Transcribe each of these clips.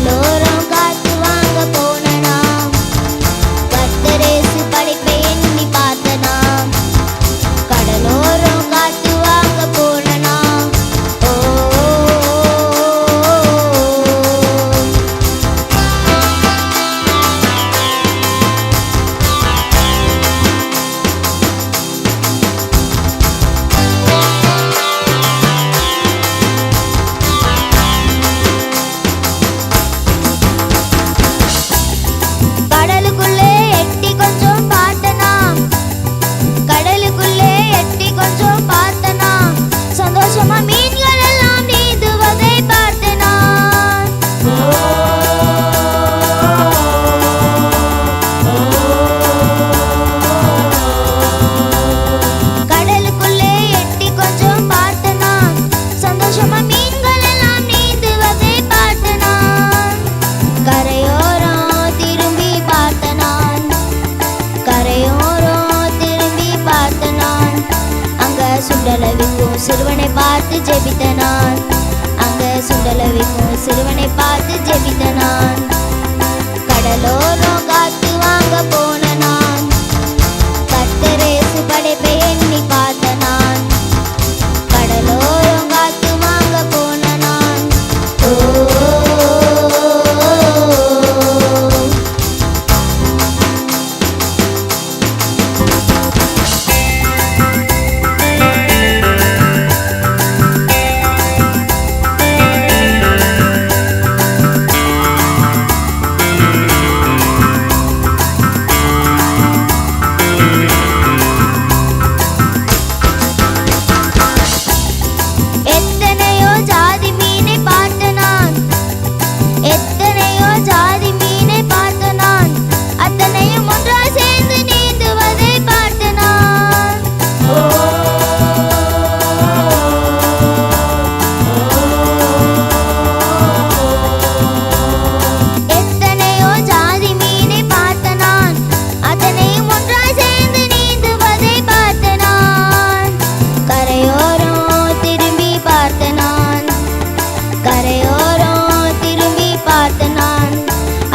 கடலோரம் காத்து வாங்க போனனா, கர்த்தரேசு படைப்பை எண்ணி பார்த்தனா. கடலோரம் காத்து வாங்க போனனா, ஓ கடலுக்குள்ளே எட்டி கொஞ்சம் பார்த்தனா, கடலுக்குள்ளே எட்டி கொஞ்சம் பார்த்தனா. சந்தோஷமா மீன்கள் எல்லாம் நீந்துவதை பார்த்தனா. கடலுக்குள்ளே எட்டி கொஞ்சம் பார்த்தனா, சந்தோஷமா மீன்கள் எல்லாம் நீந்துவதை பார்த்தனா. கரையோரம் திரும்பி பார்த்தனான், கரையோரம் திரும்பி பார்த்தனான். அங்க சுண்டலவிக்கும் சிறுவனை பார்த்து ஜெபித்தனான், அங்க சுண்டலவிக்கும் சிறுவனை பார்த்து ஜெபித்தனான். கடலோரம் காத்து வாங்க போனனான், கர்த்தரேசு படைப்பை எண்ணி பார்த்தனான். கடலோரம் காத்து வாங்க போனனான், ஓ எத்தனையோ ஜாதி மீனை பார்த்தனான், எத்தனையோ ஜாதி மீனை பார்த்தனான். அத்தனையும் ஒன்றாய் சேர்ந்து நீந்துவதை பார்த்தனான். எத்தனையோ ஜாதி மீனை பார்த்தனான், அத்தனையும் ஒன்றாய் சேர்ந்து நீந்துவதை பார்த்தனான். கரையோரம் திரும்பி பார்த்தனான், கரையோரம் திரும்பி பார்த்தனான்.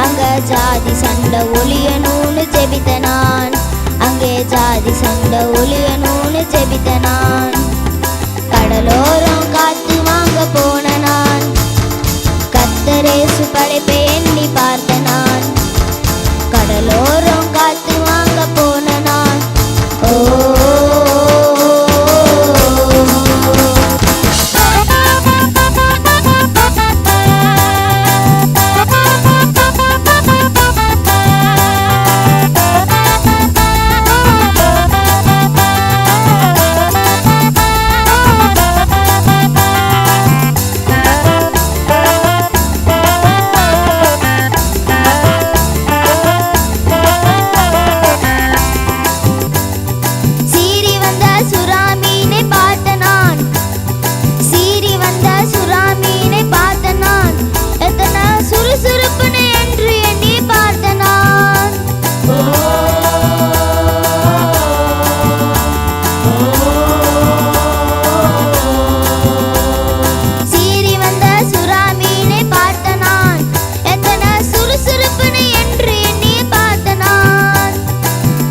அங்க ஜாதி சண்டை ஒளியணும்னு ஜெபித்தனான், அங்கே ஜாதி சண்டை ஒளியணும்னு ஜெபித்தனான். கடலோரம் காத்து வாங்க போனனான், கர்த்தரேசு படைப்பை எண்ணி பார்த்தனான். கடலோரம் காத்து வாங்க போனனான், ஓ சீறி வந்த சுறா மீனை பார்த்தனான், சீறி வந்த சுறா மீனை பார்த்தனான். எத்தனை சுறுசுறுப்புன்னு என்று எண்ணி பார்த்தனான். சீறி வந்த சுறா மீனை பார்த்தனான், எத்தனை சுறுசுறுப்புன்னு என்று எண்ணி பார்த்தனான்.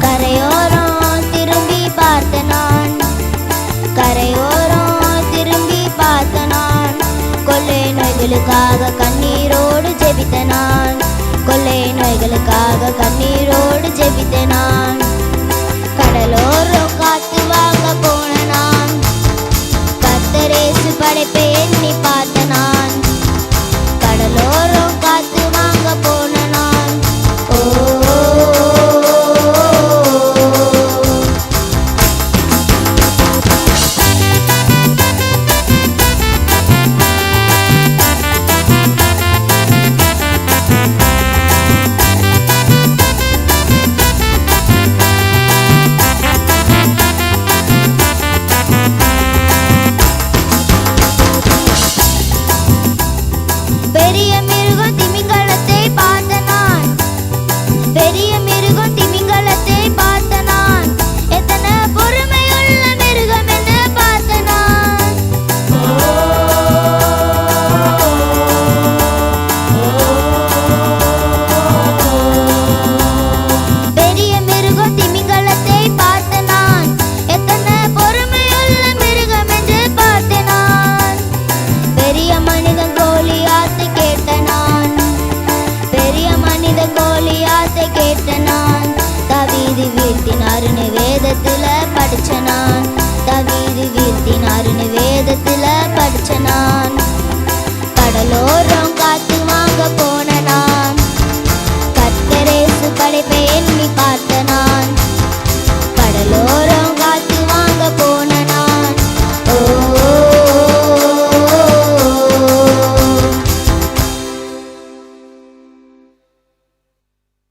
கரையோரம் திரும்பி பார்த்தனான், கரையோரம் திரும்பி பார்த்தனான். கொள்ளை நோய்களுக்காக கண்ணீரோடு ஜெபித்தனான், கொள்ளை நோய்களுக்காக கண்ணீரோடு ஜெபித்தனான். கடலோரம் காத்து வாங்க போனனான், கர்த்தரேசு படைப்பை எண்ணி பார்த்தனான்.